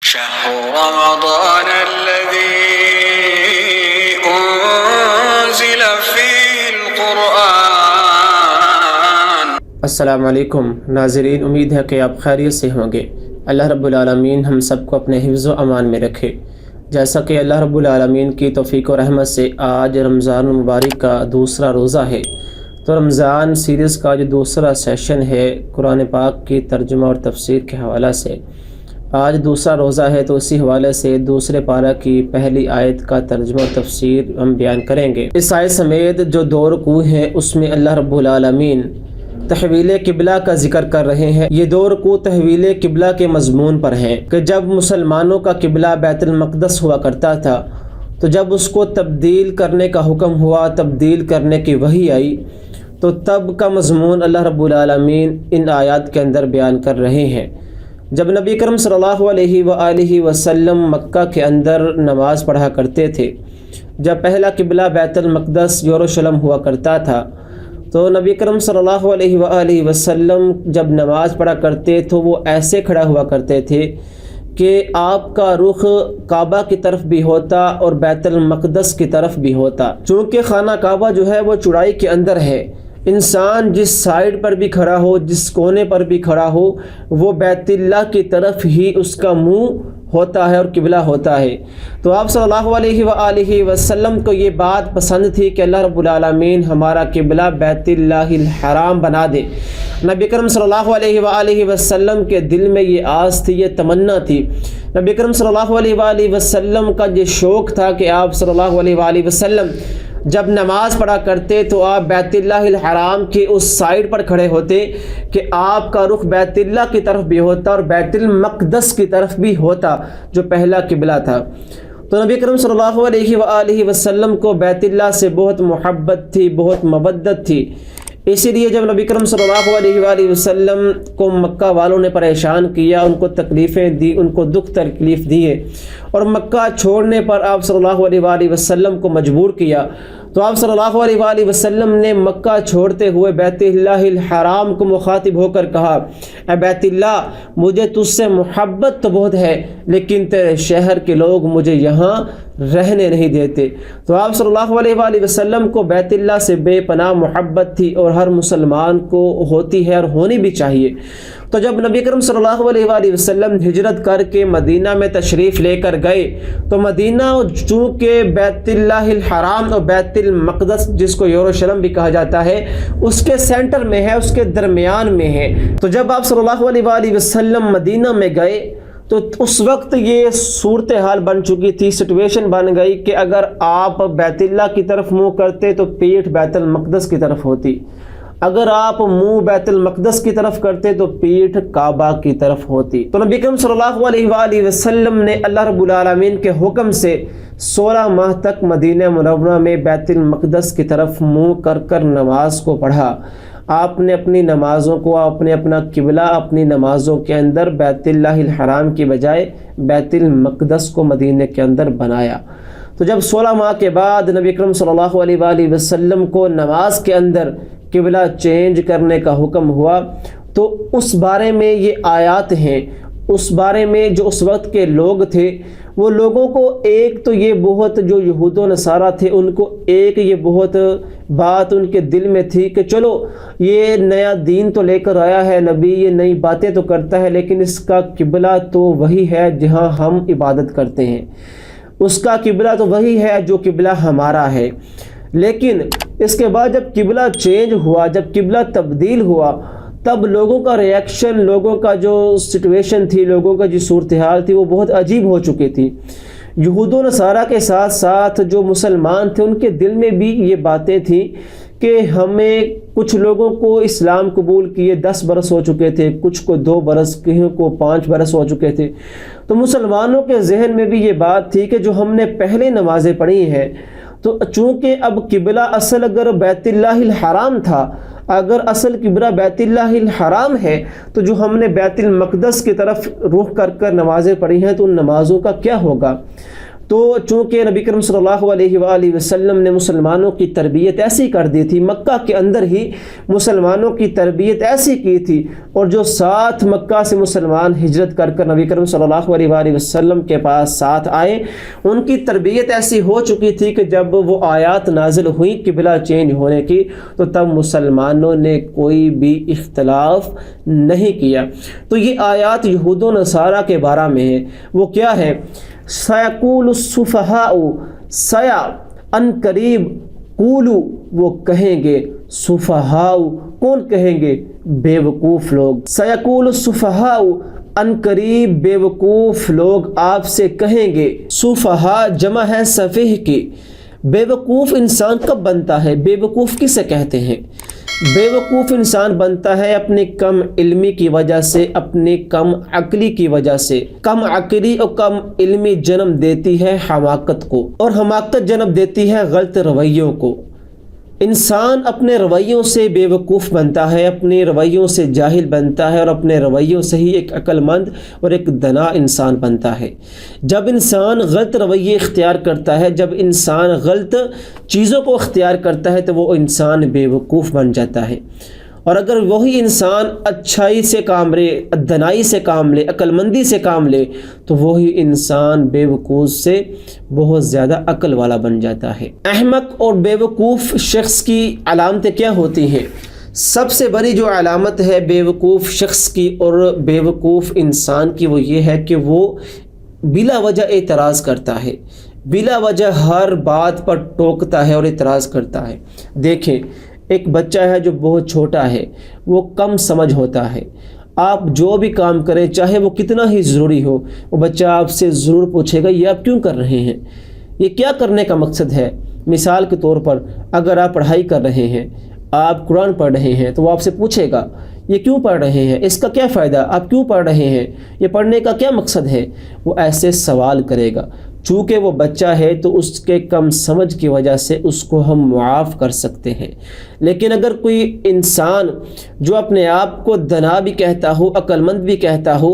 شهر رمضان الذي أنزل فيه القرآن۔ السلام علیکم ناظرین، امید ہے کہ آپ خیریت سے ہوں گے۔ اللہ رب العالمین ہم سب کو اپنے حفظ و امان میں رکھے۔ جیسا کہ اللہ رب العالمین کی توفیق و رحمت سے آج رمضان المبارک کا دوسرا روزہ ہے، تو رمضان سیریز کا جو دوسرا سیشن ہے قرآن پاک کی ترجمہ اور تفسیر کے حوالہ سے، آج دوسرا روزہ ہے، تو اسی حوالے سے دوسرے پارہ کی پہلی آیت کا ترجمہ اور تفسیر ہم بیان کریں گے۔ اس آیت سمیت جو دو رکوع ہیں اس میں اللہ رب العالمین تحویل قبلہ کا ذکر کر رہے ہیں۔ یہ دو رکوع تحویل قبلہ کے مضمون پر ہیں کہ جب مسلمانوں کا قبلہ بیت المقدس ہوا کرتا تھا، تو جب اس کو تبدیل کرنے کا حکم ہوا، تبدیل کرنے کی وحی آئی، تو تب کا مضمون اللہ رب العالمین ان آیات کے اندر بیان کر رہے ہیں۔ جب نبی کرم صلی اللہ علیہ وآلہ وسلم مکہ کے اندر نماز پڑھا کرتے تھے، جب پہلا قبلہ بیت المقدس یروشلم ہوا کرتا تھا، تو نبی کرم صلی اللہ علیہ وآلہ وسلم جب نماز پڑھا کرتے تو وہ ایسے کھڑا ہوا کرتے تھے کہ آپ کا رخ کعبہ کی طرف بھی ہوتا اور بیت المقدس کی طرف بھی ہوتا۔ چونکہ خانہ کعبہ جو ہے وہ چوڑائی کے اندر ہے، انسان جس سائیڈ پر بھی کھڑا ہو، جس کونے پر بھی کھڑا ہو، وہ بیت اللہ کی طرف ہی اس کا منہ ہوتا ہے اور قبلہ ہوتا ہے۔ تو آپ صلی اللہ علیہ وآلہ وسلم کو یہ بات پسند تھی کہ اللہ رب العالمین ہمارا قبلہ بیت اللہ الحرام بنا دے۔ نبی کرم صلی اللہ علیہ وآلہ وسلم کے دل میں یہ آس تھی، یہ تمنا تھی۔ نبی کرم صلی اللہ علیہ وآلہ وسلم کا یہ شوق تھا کہ آپ صلی اللہ علیہ وآلہ وسلم جب نماز پڑھا کرتے تو آپ بیت اللہ الحرام کے اس سائیڈ پر کھڑے ہوتے کہ آپ کا رخ بیت اللہ کی طرف بھی ہوتا اور بیت المقدس کی طرف بھی ہوتا جو پہلا قبلہ تھا۔ تو نبی کرم صلی اللہ علیہ وآلہ وسلم کو بیت اللہ سے بہت محبت تھی، بہت مودت تھی۔ اسی لیے جب نبی کرم صلی اللہ علیہ وآلہ وسلم کو مکہ والوں نے پریشان کیا، ان کو تکلیفیں دی، ان کو دکھ تکلیف دیے اور مکہ چھوڑنے پر آپ صلی اللہ علیہ وآلہ وسلم کو مجبور کیا، تو آپ صلی اللہ علیہ وآلہ وسلم نے مکہ چھوڑتے ہوئے بیت اللہ الحرام کو مخاطب ہو کر کہا، اے بیت اللہ، مجھے تجھ سے محبت تو بہت ہے لیکن تیرے شہر کے لوگ مجھے یہاں رہنے نہیں دیتے۔ تو آپ صلی اللہ علیہ وآلہ وسلم کو بیت اللہ سے بے پناہ محبت تھی اور ہر مسلمان کو ہوتی ہے اور ہونی بھی چاہیے۔ تو جب نبی کرم صلی اللہ علیہ وآلہ وسلم ہجرت کر کے مدینہ میں تشریف لے کر گئے، تو مدینہ چونکہ بیت اللہ الحرام اور بیت المقدس جس کو یروشلم بھی کہا جاتا ہے اس کے سینٹر میں ہے، اس کے درمیان میں ہے۔ تو جب آپ صلی اللہ علیہ وآلہ وسلم مدینہ میں گئے تو اس وقت یہ صورتحال بن چکی تھی، سچویشن بن گئی کہ اگر آپ بیت اللہ کی طرف منہ کرتے تو پیٹھ بیت المقدس کی طرف ہوتی، اگر آپ منہ بیت المقدس کی طرف کرتے تو پیٹھ کعبہ کی طرف ہوتی۔ تو نبی کریم صلی اللہ علیہ وآلہ وسلم نے اللہ رب العالمین کے حکم سے 16 ماہ تک مدینہ منورہ میں بیت المقدس کی طرف منہ کر کر نماز کو پڑھا۔ آپ نے اپنی نمازوں کو، آپ نے اپنا قبلہ اپنی نمازوں کے اندر بیت اللہ الحرام کی بجائے بیت المقدس کو مدینہ کے اندر بنایا۔ تو جب 16 ماہ کے بعد نبی کریم صلی اللہ علیہ وآلہ وسلم کو نماز کے اندر قبلہ چینج کرنے کا حکم ہوا، تو اس بارے میں یہ آیات ہیں، اس بارے میں جو اس وقت کے لوگ تھے وہ لوگوں کو ایک تو یہ بہت، جو یہود و نصارہ تھے ان کو ایک یہ بہت بات ان کے دل میں تھی کہ چلو یہ نیا دین تو لے کر آیا ہے نبی، یہ نئی باتیں تو کرتا ہے لیکن اس کا قبلہ تو وہی ہے جہاں ہم عبادت کرتے ہیں، اس کا قبلہ تو وہی ہے جو قبلہ ہمارا ہے۔ لیکن اس کے بعد جب قبلہ چینج ہوا، جب قبلہ تبدیل ہوا، تب لوگوں کا ریاکشن، لوگوں کا جو سچویشن تھی، لوگوں کا جو صورتحال تھی وہ بہت عجیب ہو چکی تھی۔ یہود و نصارہ کے ساتھ ساتھ جو مسلمان تھے ان کے دل میں بھی یہ باتیں تھیں کہ ہمیں، کچھ لوگوں کو اسلام قبول کیے 10 برس ہو چکے تھے، کچھ کو 2 برس، کہیں کو 5 برس ہو چکے تھے۔ تو مسلمانوں کے ذہن میں بھی یہ بات تھی کہ جو ہم نے پہلے نمازیں پڑھی ہیں، تو چونکہ اب قبلہ اصل اگر بیت اللہ الحرام تھا، اگر اصل قبلہ بیت اللہ الحرام ہے، تو جو ہم نے بیت المقدس کی طرف رخ کر کر نمازیں پڑھی ہیں تو ان نمازوں کا کیا ہوگا؟ تو چونکہ نبی کریم صلی اللہ علیہ وآلہ وسلم نے مسلمانوں کی تربیت ایسی کر دی تھی، مکہ کے اندر ہی مسلمانوں کی تربیت ایسی کی تھی، اور جو ساتھ مکہ سے مسلمان ہجرت کر کر نبی کریم صلی اللہ علیہ وآلہ وسلم کے پاس ساتھ آئے، ان کی تربیت ایسی ہو چکی تھی کہ جب وہ آیات نازل ہوئی قبلہ چینج ہونے کی تو تب مسلمانوں نے کوئی بھی اختلاف نہیں کیا۔ تو یہ آیات یہود و نصارہ کے بارے میں ہے۔ وہ کیا ہے؟ سیقول السفہاء، سیا ان قریب، قولو وہ کہیں گے، سفہاء کون کہیں گے؟ بے وقوف لوگ۔ سیقول السفہاء ان قریب بے وقوف لوگ آپ سے کہیں گے۔ سفہاء جمع ہے سفیہ کی۔ بے وقوف انسان کب بنتا ہے؟ بے وقوف کسے کہتے ہیں؟ بے وقوف انسان بنتا ہے اپنی کم علمی کی وجہ سے، اپنی کم عقلی کی وجہ سے۔ کم عقلی اور کم علمی جنم دیتی ہے حماقت کو، اور حماقت جنم دیتی ہے غلط رویوں کو۔ انسان اپنے رویوں سے بے وقوف بنتا ہے، اپنے رویوں سے جاہل بنتا ہے، اور اپنے رویوں سے ہی ایک عقل مند اور ایک دانا انسان بنتا ہے۔ جب انسان غلط رویے اختیار کرتا ہے، جب انسان غلط چیزوں کو اختیار کرتا ہے تو وہ انسان بے وقوف بن جاتا ہے۔ اور اگر وہی انسان اچھائی سے کام لے، دانائی سے کام لے، عقل مندی سے کام لے، تو وہی انسان بے وقوف سے بہت زیادہ عقل والا بن جاتا ہے۔ احمق اور بے وقوف شخص کی علامتیں کیا ہوتی ہیں؟ سب سے بڑی جو علامت ہے بے وقوف شخص کی اور بے وقوف انسان کی، وہ یہ ہے کہ وہ بلا وجہ اعتراض کرتا ہے، بلا وجہ ہر بات پر ٹوکتا ہے اور اعتراض کرتا ہے۔ دیکھیں، ایک بچہ ہے جو بہت چھوٹا ہے، وہ کم سمجھ ہوتا ہے، آپ جو بھی کام کریں چاہے وہ کتنا ہی ضروری ہو، وہ بچہ آپ سے ضرور پوچھے گا یہ آپ کیوں کر رہے ہیں، یہ کیا کرنے کا مقصد ہے۔ مثال کے طور پر اگر آپ پڑھائی کر رہے ہیں، آپ قرآن پڑھ رہے ہیں، تو وہ آپ سے پوچھے گا یہ کیوں پڑھ رہے ہیں، اس کا کیا فائدہ، آپ کیوں پڑھ رہے ہیں، یہ پڑھنے کا کیا مقصد ہے، وہ ایسے سوال کرے گا۔ چونکہ وہ بچہ ہے تو اس کے کم سمجھ کی وجہ سے اس کو ہم معاف کر سکتے ہیں، لیکن اگر کوئی انسان جو اپنے آپ کو دانا بھی کہتا ہو، عقل مند بھی کہتا ہو،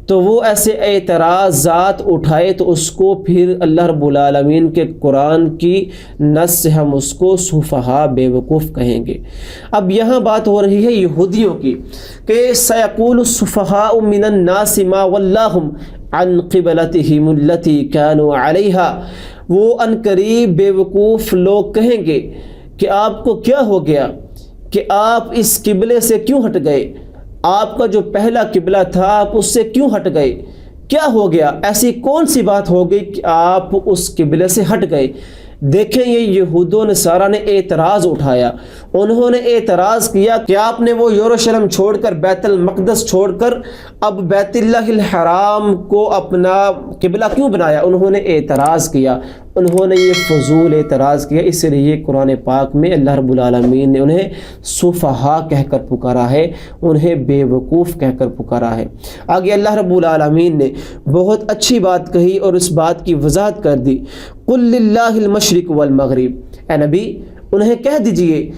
تو وہ ایسے اعتراضات اٹھائے تو اس کو پھر اللہ رب العالمین کے قرآن کی نص سے ہم اس کو سفہاء بے وقوف کہیں گے۔ اب یہاں بات ہو رہی ہے یہودیوں کی کہ سیقول السفہاء من الناس ما ولاہم عن قبلتہم التی کانوا علیہا، وہ ان قریب بے وقوف لوگ کہیں گے کہ آپ کو کیا ہو گیا کہ آپ اس قبلے سے کیوں ہٹ گئے، آپ کا جو پہلا قبلہ تھا آپ اس سے کیوں ہٹ گئے، کیا ہو گیا، ایسی کون سی بات ہو گئی کہ آپ اس قبلے سے ہٹ گئے۔ دیکھیں، یہ یہود و نصارہ نے اعتراض اٹھایا، انہوں نے اعتراض کیا کہ آپ نے وہ یروشلم چھوڑ کر، بیت المقدس چھوڑ کر اب بیت اللہ الحرام کو اپنا قبلہ کیوں بنایا۔ انہوں نے اعتراض کیا، انہوں نے یہ فضول اعتراض کیا، اس لیے قرآن پاک میں اللہ رب العالمین نے انہیں سفہاء کہہ کر پکارا ہے، انہیں بے وقوف کہہ کر پکارا ہے۔ آگے اللہ رب العالمین نے بہت اچھی بات کہی اور اس بات کی وضاحت کر دی، قل للہ المشرق والمغرب، اے نبی انہیں کہہ دیجئے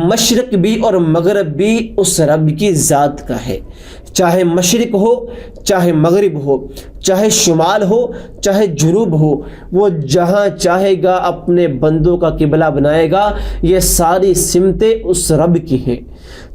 مشرق بھی اور مغرب بھی اس رب کی ذات کا ہے، چاہے مشرق ہو چاہے مغرب ہو، چاہے شمال ہو چاہے جنوب ہو، وہ جہاں چاہے گا اپنے بندوں کا قبلہ بنائے گا، یہ ساری سمتیں اس رب کی ہیں۔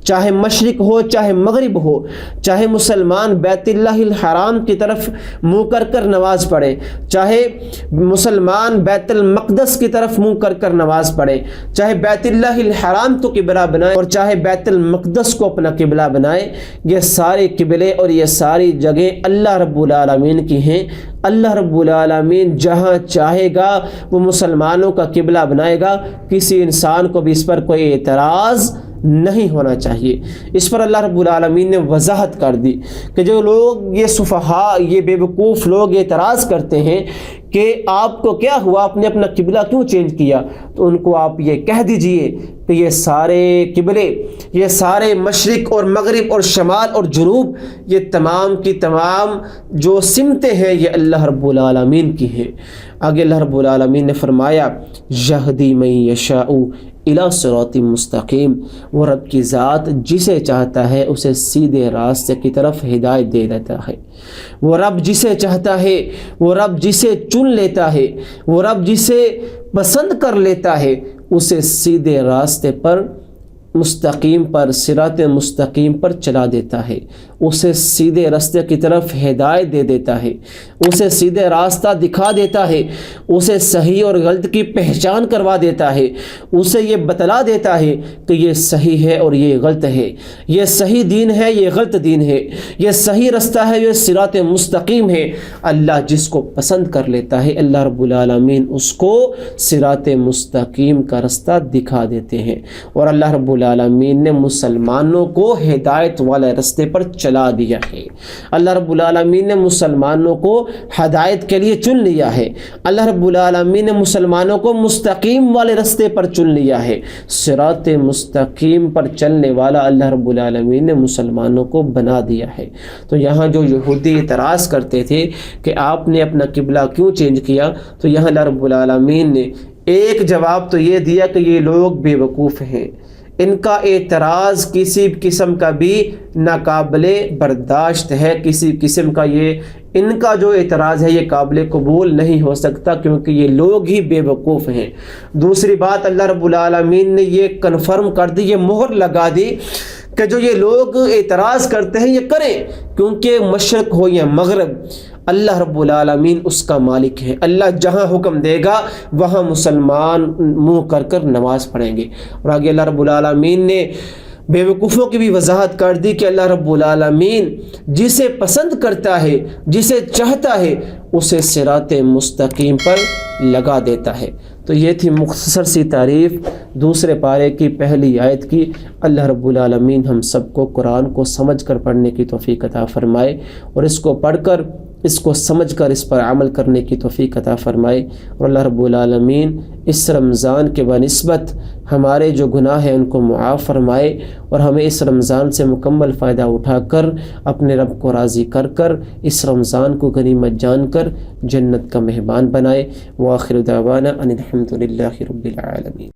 چاہے مشرق ہو چاہے مغرب ہو، چاہے مسلمان بیت اللہ الحرام کی طرف منہ کر کر نماز پڑھے، چاہے مسلمان بیت المقدس کی طرف منہ کر کر نماز پڑھے، چاہے بیت اللہ الحرام کو قبلہ بنائے اور چاہے بیت المقدس کو اپنا قبلہ بنائے، یہ سارے قبلے اور یہ ساری جگہیں اللہ رب العالمین کی ہیں۔ اللہ رب العالمین جہاں چاہے گا وہ مسلمانوں کا قبلہ بنائے گا، کسی انسان کو بھی اس پر کوئی اعتراض نہیں ہونا چاہیے۔ اس پر اللہ رب العالمین نے وضاحت کر دی کہ جو لوگ یہ سفہاء، یہ بے وقوف لوگ اعتراض کرتے ہیں کہ آپ کو کیا ہوا، آپ نے اپنا قبلہ کیوں چینج کیا، تو ان کو آپ یہ کہہ دیجئے کہ یہ سارے قبلے، یہ سارے مشرق اور مغرب اور شمال اور جنوب، یہ تمام کی تمام جو سمتیں ہیں یہ اللہ رب العالمین کی ہیں۔ آگے اللہ رب العالمین نے فرمایا یہدی من یشاء الی صراط مستقیم، وہ رب کی ذات جسے چاہتا ہے اسے سیدھے راستے کی طرف ہدایت دے دیتا ہے۔ وہ رب جسے چاہتا ہے، وہ رب جسے چن لیتا ہے، وہ رب جسے پسند کر لیتا ہے اسے سیدھے راستے پر، مستقیم پر، صراط مستقیم پر چلا دیتا ہے، اسے سیدھے راستے کی طرف ہدایت دے دیتا ہے، اسے سیدھے راستہ دکھا دیتا ہے، اسے صحیح اور غلط کی پہچان کروا دیتا ہے، اسے یہ بتلا دیتا ہے کہ یہ صحیح ہے اور یہ غلط ہے، یہ صحیح دین ہے، یہ غلط دین ہے، یہ صحیح راستہ ہے، یہ صراط مستقیم ہے۔ اللہ جس کو پسند کر لیتا ہے اللہ رب العالمین اس کو صراط مستقیم کا راستہ دکھا دیتے ہیں، اور اللہ رب العالمین نے مسلمانوں کو ہدایت والے راستے پر چلا دیا ہے۔ اللہ رب العالمین نے مسلمانوں کو ہدایت کے لیے چن لیا ہے، اللہ رب العالمین نے مسلمانوں کو مستقیم والے راستے پر چن لیا ہے، صراط مستقیم پر چلنے والا اللہ رب العالمین نے مسلمانوں کو بنا دیا ہے۔ تو یہاں جو یہودی اعتراض کرتے تھے کہ آپ نے اپنا قبلہ کیوں چینج کیا، تو یہاں اللہ رب العالمین نے ایک جواب تو یہ دیا کہ یہ لوگ بے وقوف ہیں، ان کا اعتراض کسی قسم کا بھی ناقابل برداشت ہے، کسی قسم کا یہ ان کا جو اعتراض ہے یہ قابل قبول نہیں ہو سکتا، کیونکہ یہ لوگ ہی بے وقوف ہیں۔ دوسری بات اللہ رب العالمین نے یہ کنفرم کر دی، یہ مہر لگا دی کہ جو یہ لوگ اعتراض کرتے ہیں یہ کریں، کیونکہ مشرق ہو یا مغرب اللہ رب العالمین اس کا مالک ہے، اللہ جہاں حکم دے گا وہاں مسلمان منہ کر کر نماز پڑھیں گے۔ اور آگے اللہ رب العالمین نے بے وقوفوں کی بھی وضاحت کر دی کہ اللہ رب العالمین جسے پسند کرتا ہے، جسے چاہتا ہے اسے صراط مستقیم پر لگا دیتا ہے۔ تو یہ تھی مختصر سی تعریف دوسرے پارے کی پہلی آیت کی۔ اللہ رب العالمین ہم سب کو قرآن کو سمجھ کر پڑھنے کی توفیق عطا فرمائے، اور اس کو پڑھ کر، اس کو سمجھ کر اس پر عمل کرنے کی توفیق عطا فرمائے، اور اللہ رب العالمین اس رمضان کے بنسبت ہمارے جو گناہ ہیں ان کو معاف فرمائے، اور ہمیں اس رمضان سے مکمل فائدہ اٹھا کر اپنے رب کو راضی کر کر اس رمضان کو غنیمت جان کر جنت کا مہمان بنائے۔ وآخر دعوانا ان الحمد للہ رب العالمین۔